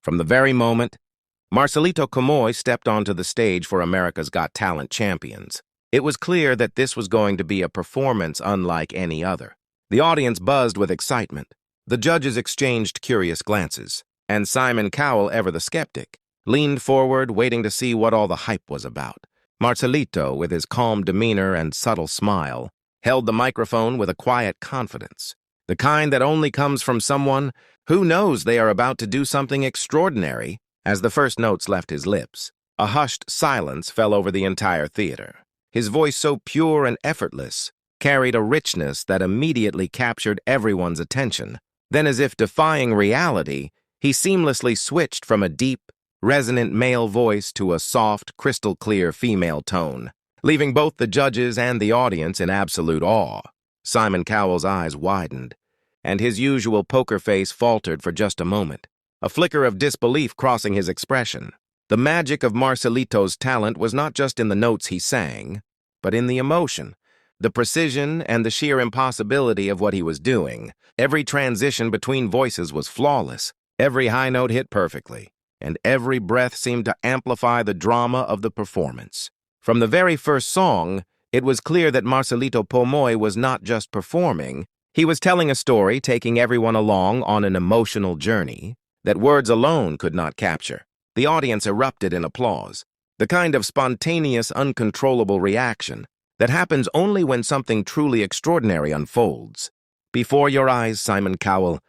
From the very moment Marcelito Pomoy stepped onto the stage for America's Got Talent Champions, it was clear that this was going to be a performance unlike any other. The audience buzzed with excitement. The judges exchanged curious glances, and Simon Cowell, ever the skeptic, leaned forward, waiting to see what all the hype was about. Marcelito, with his calm demeanor and subtle smile, held the microphone with a quiet confidence, the kind that only comes from someone who knows they are about to do something extraordinary. As the first notes left his lips, a hushed silence fell over the entire theater. His voice, so pure and effortless, carried a richness that immediately captured everyone's attention. Then, as if defying reality, he seamlessly switched from a deep, resonant male voice to a soft, crystal-clear female tone, leaving both the judges and the audience in absolute awe. Simon Cowell's eyes widened, and his usual poker face faltered for just a moment, a flicker of disbelief crossing his expression. The magic of Marcelito's talent was not just in the notes he sang, but in the emotion, the precision, and the sheer impossibility of what he was doing. Every transition between voices was flawless, every high note hit perfectly, and every breath seemed to amplify the drama of the performance. From the very first song, it was clear that Marcelito Pomoy was not just performing. He was telling a story, taking everyone along on an emotional journey that words alone could not capture. The audience erupted in applause, the kind of spontaneous, uncontrollable reaction that happens only when something truly extraordinary unfolds. Before your eyes, Simon Cowell,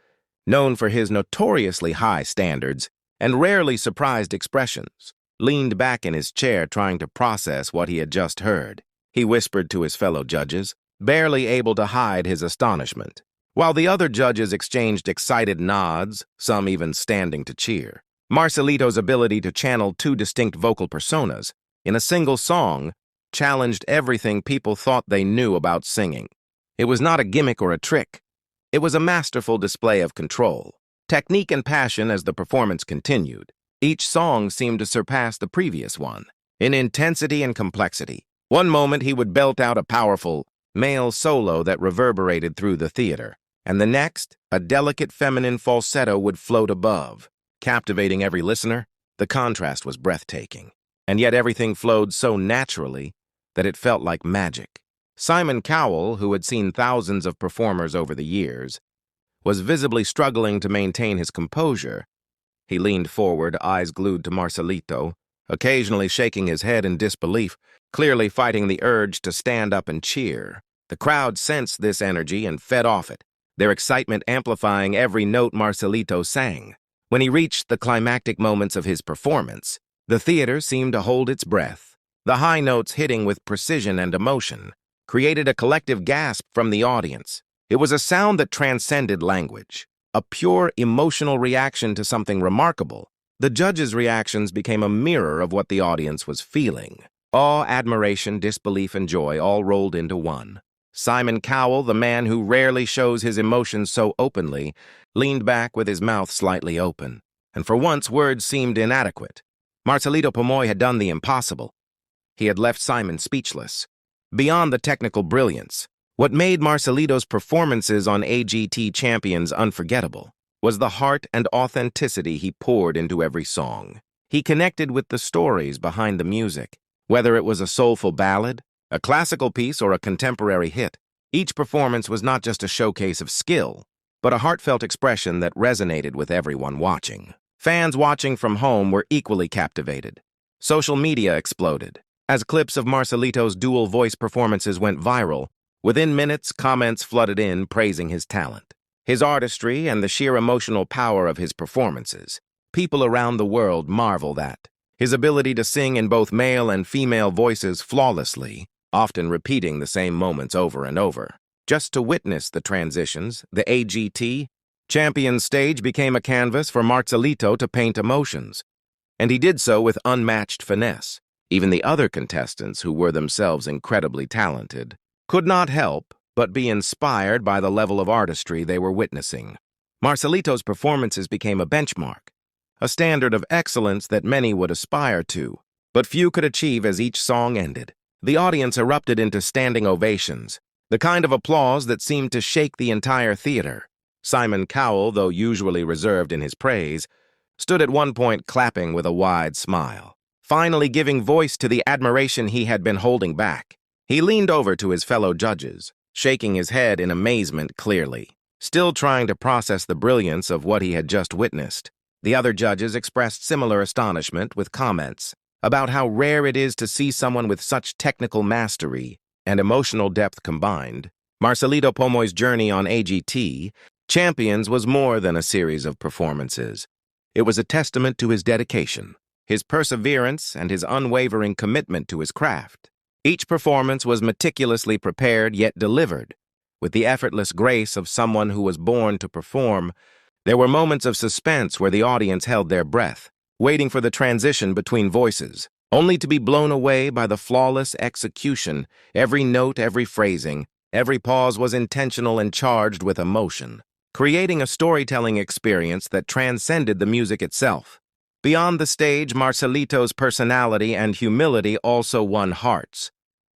known for his notoriously high standards and rarely surprised expressions, leaned back in his chair trying to process what he had just heard. He whispered to his fellow judges, barely able to hide his astonishment, while the other judges exchanged excited nods, some even standing to cheer. Marcelito's ability to channel two distinct vocal personas in a single song challenged everything people thought they knew about singing. It was not a gimmick or a trick. It was a masterful display of control, technique, and passion. As the performance continued, each song seemed to surpass the previous one in intensity and complexity. One moment he would belt out a powerful male solo that reverberated through the theater, and the next, a delicate feminine falsetto would float above, captivating every listener. The contrast was breathtaking, and yet everything flowed so naturally that it felt like magic. Simon Cowell, who had seen thousands of performers over the years, was visibly struggling to maintain his composure. He leaned forward, eyes glued to Marcelito, occasionally shaking his head in disbelief, clearly fighting the urge to stand up and cheer. The crowd sensed this energy and fed off it, their excitement amplifying every note Marcelito sang. When he reached the climactic moments of his performance, the theater seemed to hold its breath. The high notes, hitting with precision and emotion, created a collective gasp from the audience. It was a sound that transcended language, a pure emotional reaction to something remarkable. The judges' reactions became a mirror of what the audience was feeling. Awe, admiration, disbelief, and joy all rolled into one. Simon Cowell, the man who rarely shows his emotions so openly, leaned back with his mouth slightly open, and for once words seemed inadequate. Marcelito Pomoy had done the impossible. He had left Simon speechless. Beyond the technical brilliance, what made Marcelito's performances on AGT Champions unforgettable was the heart and authenticity he poured into every song. He connected with the stories behind the music, whether it was a soulful ballad, a classical piece, or a contemporary hit. Each performance was not just a showcase of skill, but a heartfelt expression that resonated with everyone watching. Fans watching from home were equally captivated. Social media exploded. As clips of Marcelito's dual voice performances went viral, within minutes, comments flooded in praising his talent, his artistry, and the sheer emotional power of his performances. People around the world marveled at his ability to sing in both male and female voices flawlessly, often repeating the same moments over and over. Just to witness the transitions, the AGT Champions stage became a canvas for Marcelito to paint emotions, and he did so with unmatched finesse. Even the other contestants, who were themselves incredibly talented, could not help but be inspired by the level of artistry they were witnessing. Marcelito's performances became a benchmark, a standard of excellence that many would aspire to, but few could achieve. As each song ended, the audience erupted into standing ovations, the kind of applause that seemed to shake the entire theater. Simon Cowell, though usually reserved in his praise, stood at one point clapping with a wide smile, finally giving voice to the admiration he had been holding back. He leaned over to his fellow judges, shaking his head in amazement clearly, still trying to process the brilliance of what he had just witnessed. The other judges expressed similar astonishment with comments about how rare it is to see someone with such technical mastery and emotional depth combined. Marcelito Pomoy's journey on AGT Champions was more than a series of performances. It was a testament to his dedication, his perseverance, and his unwavering commitment to his craft. Each performance was meticulously prepared yet delivered, with the effortless grace of someone who was born to perform. There were moments of suspense where the audience held their breath, waiting for the transition between voices, only to be blown away by the flawless execution. Every note, every phrasing, every pause was intentional and charged with emotion, creating a storytelling experience that transcended the music itself. Beyond the stage, Marcelito's personality and humility also won hearts.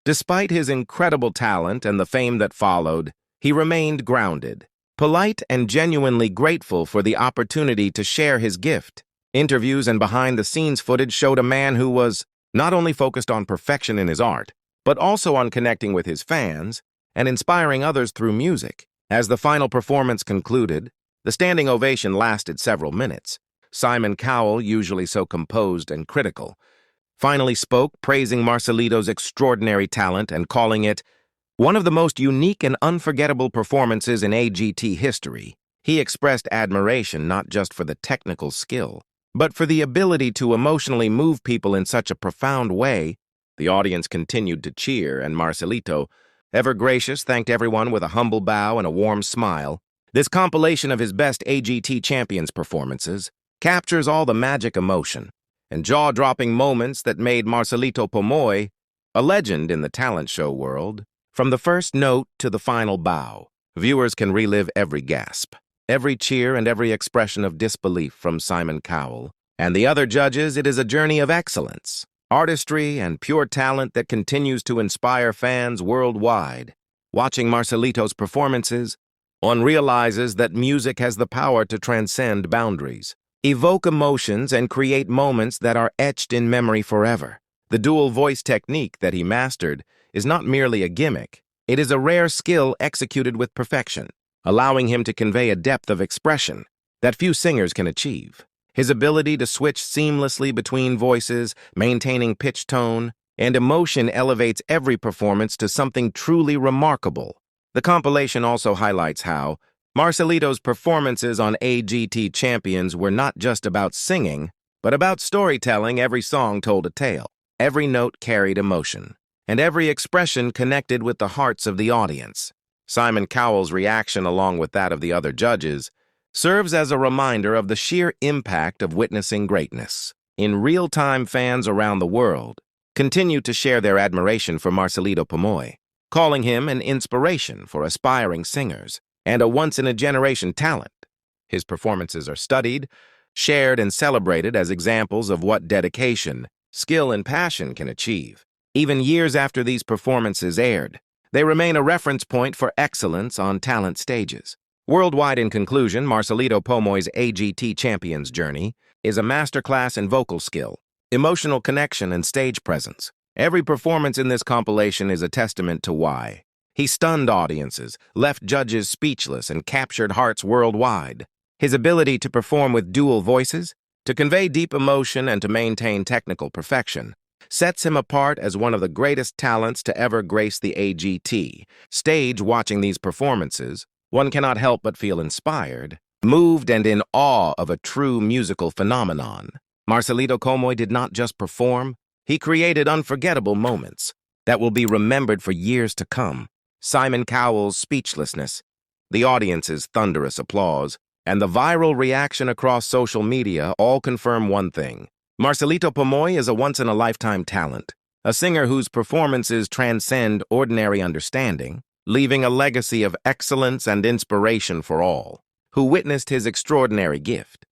Despite his incredible talent and the fame that followed, he remained grounded, polite, and genuinely grateful for the opportunity to share his gift. Interviews and behind-the-scenes footage showed a man who was not only focused on perfection in his art, but also on connecting with his fans and inspiring others through music. As the final performance concluded, the standing ovation lasted several minutes. Simon Cowell, usually so composed and critical, finally spoke, praising Marcelito's extraordinary talent and calling it one of the most unique and unforgettable performances in AGT history. He expressed admiration not just for the technical skill, but for the ability to emotionally move people in such a profound way. The audience continued to cheer, and Marcelito, ever gracious, thanked everyone with a humble bow and a warm smile. This compilation of his best AGT Champions performances captures all the magic, emotion, and jaw-dropping moments that made Marcelito Pomoy a legend in the talent show world. From the first note to the final bow, viewers can relive every gasp, every cheer, and every expression of disbelief from Simon Cowell and the other judges. It is a journey of excellence, artistry, and pure talent that continues to inspire fans worldwide. Watching Marcelito's performances, one realizes that music has the power to transcend boundaries, evoke emotions, and create moments that are etched in memory forever. The dual voice technique that he mastered is not merely a gimmick. It is a rare skill executed with perfection, allowing him to convey a depth of expression that few singers can achieve. His ability to switch seamlessly between voices, maintaining pitch, tone, and emotion elevates every performance to something truly remarkable. The compilation also highlights how Marcelito's performances on AGT Champions were not just about singing, but about storytelling. Every song told a tale, every note carried emotion, and every expression connected with the hearts of the audience. Simon Cowell's reaction, along with that of the other judges, serves as a reminder of the sheer impact of witnessing greatness. In real time, fans around the world continue to share their admiration for Marcelito Pomoy, calling him an inspiration for aspiring singers and a once-in-a-generation talent. His performances are studied, shared, and celebrated as examples of what dedication, skill, and passion can achieve. Even years after these performances aired, they remain a reference point for excellence on talent stages. Worldwide, in conclusion, Marcelito Pomoy's AGT Champions journey is a masterclass in vocal skill, emotional connection, and stage presence. Every performance in this compilation is a testament to why he stunned audiences, left judges speechless, and captured hearts worldwide. His ability to perform with dual voices, to convey deep emotion, and to maintain technical perfection sets him apart as one of the greatest talents to ever grace the AGT stage. Watching these performances, one cannot help but feel inspired, moved, and in awe of a true musical phenomenon. Marcelito Pomoy did not just perform, he created unforgettable moments that will be remembered for years to come. Simon Cowell's speechlessness, the audience's thunderous applause, and the viral reaction across social media all confirm one thing: Marcelito Pomoy is a once-in-a-lifetime talent, a singer whose performances transcend ordinary understanding, leaving a legacy of excellence and inspiration for all who witnessed his extraordinary gift.